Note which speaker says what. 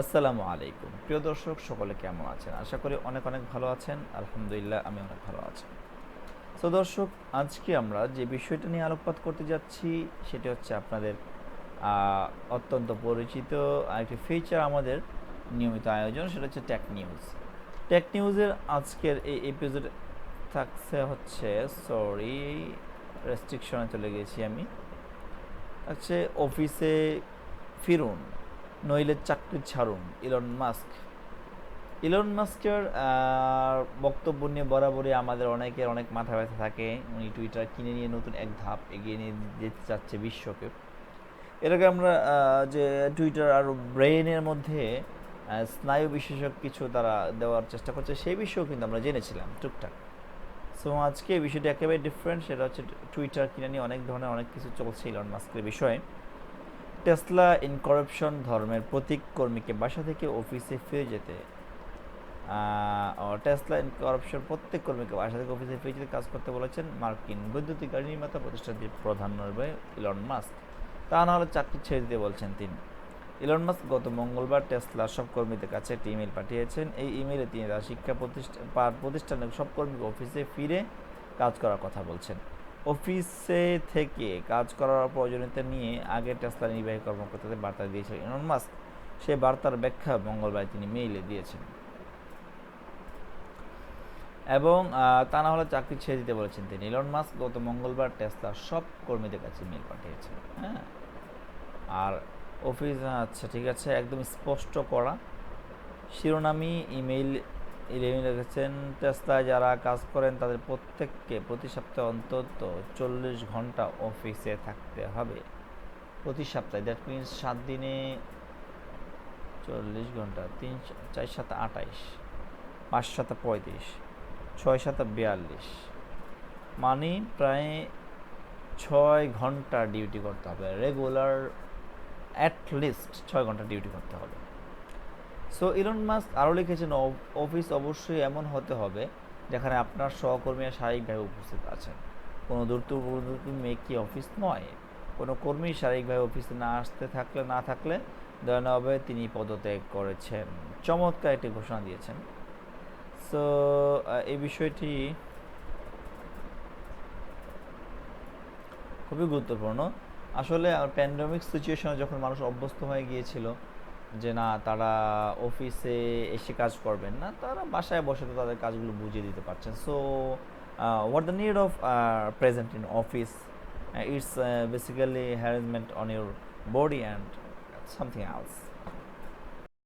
Speaker 1: আসসালামু আলাইকুম প্রিয় দর্শক, সকলে কেমন আছেন? আশা করি অনেক অনেক ভালো আছেন। আলহামদুলিল্লাহ, আমি অনেক ভালো আছি। তো দর্শক, আজকে আমরা যে বিষয়টা নিয়ে আলোকপাত করতে যাচ্ছি সেটি হচ্ছে আপনাদের আহ, অত্যন্ত পরিচিত আরেকটি ফিচার, আমাদের নিয়মিত আয়োজন, সেটা হচ্ছে টেক নিউজ। টেক নিউজের আজকের এই এপিসোড থাকছে হচ্ছে, সরি, রেস্ট্রিকশনে চলে গেছি আমি, হচ্ছে অফিসে ফিরুন, নইলে চাকরি ছাড়ুন, ইলন মাস্কের বক্তব্য নিয়ে বরাবরই আমাদের অনেকের অনেক মাথা ব্যথা থাকে। উনি টুইটার কিনে নিয়ে নতুন এক ধাপ এগিয়ে নিয়ে যেতে চাচ্ছে বিশ্বকে। এর আগে আমরা যে টুইটার আর ব্রেইনের মধ্যে স্নায়ু বিশেষক কিছু তারা দেওয়ার চেষ্টা করছে, সেই বিষয়েও কিন্তু আমরা জেনেছিলাম টুকটাক। সো আজকে এই বিষয়টি একেবারে ডিফারেন্ট, সেটা হচ্ছে টুইটার কিনে নিয়ে অনেক ধরনের অনেক কিছু চলছে ইলন মাস্কের বিষয়ে। টেসলা ইনকরাপশন, ধর্মের প্রতীক কর্মীকে বাসা থেকে অফিসে ফিরে যেতে, টেসলা ইনকরাপশন প্রত্যেক কর্মীকে বাসা থেকে অফিসে ফিরে যেতে কাজ করতে বলেছেন মার্কিন বৈদ্যুতিক গাড়ি নির্মাতা প্রতিষ্ঠানটির প্রধান নির্বাহী ইলন মাস্ক। তা না হলে চাকরি ছেড়ে দিতে বলছেন তিনি। ইলন মাস্ক গত মঙ্গলবার টেসলার সব কর্মীদের কাছে একটি ইমেল পাঠিয়েছেন। এই ইমেলে তিনি তার শিক্ষা প্রতিষ্ঠানের সব কর্মীকে অফিসে ফিরে কাজ করার কথা বলছেন। অফিসে থেকে কাজ করার প্রয়োজনীয়তা নিয়ে আগে টেসলা নির্বাহী কর্মকর্তাদের বার্তা দিয়েছিলেন ইলন মাস্ক। সেই বার্তার ব্যাখ্যা মঙ্গলবার তিনি মেইলে দিয়েছেন এবং তা না হলে চাকরি ছেড়ে দিতে বলেছেন তিনি। ইলন মাস্ক গত মঙ্গলবার টেসলার সব কর্মীদের কাছে মেইল পাঠিয়েছেন। হ্যাঁ, আর অফিস, আচ্ছা ঠিক আছে, একদম স্পষ্ট করা শিরোনামী ইমেইল লিখেছেন, টেসলায় যারা কাজ করেন তাদের প্রত্যেককে প্রতি সপ্তাহে অন্তত 40 ঘন্টা অফিসে থাকতে হবে। প্রতি সপ্তাহে, দ্যাট মিনস 7 দিনে 40 ঘন্টা, 4 7 28, 5 7 35, 6 7 42, মানে প্রায় 6 ঘন্টা ডিউটি করতে হবে, রেগুলার অ্যাটলিস্ট 6 ঘন্টা ডিউটি করতে হবে। সো ইলন মাস্ক আরও লিখেছেন, অফিস অবশ্যই এমন হতে হবে যেখানে আপনার সহকর্মীরা শারীরিকভাবে উপস্থিত আছেন। কোনো দূরত্ব মেকি অফিস নয়। কোনো কর্মী শারীরিকভাবে অফিসে না থাকলে দয়ানভাবে তিনি পদত্যাগ করেছেন। চমৎকার একটি ঘোষণা দিয়েছেন। সো এই বিষয়টি খুবই গুরুত্বপূর্ণ। আসলে প্যান্ডেমিক সিচুয়েশনে যখন মানুষ অভ্যস্ত হয়ে গিয়েছিল যে না, তারা অফিসে এসে কাজ করবেন না, তারা বাসায় বসে তো তাদের কাজগুলো বুঝিয়ে দিতে পারছেন। So what the need of present in office, it's basically harassment on your body and something else.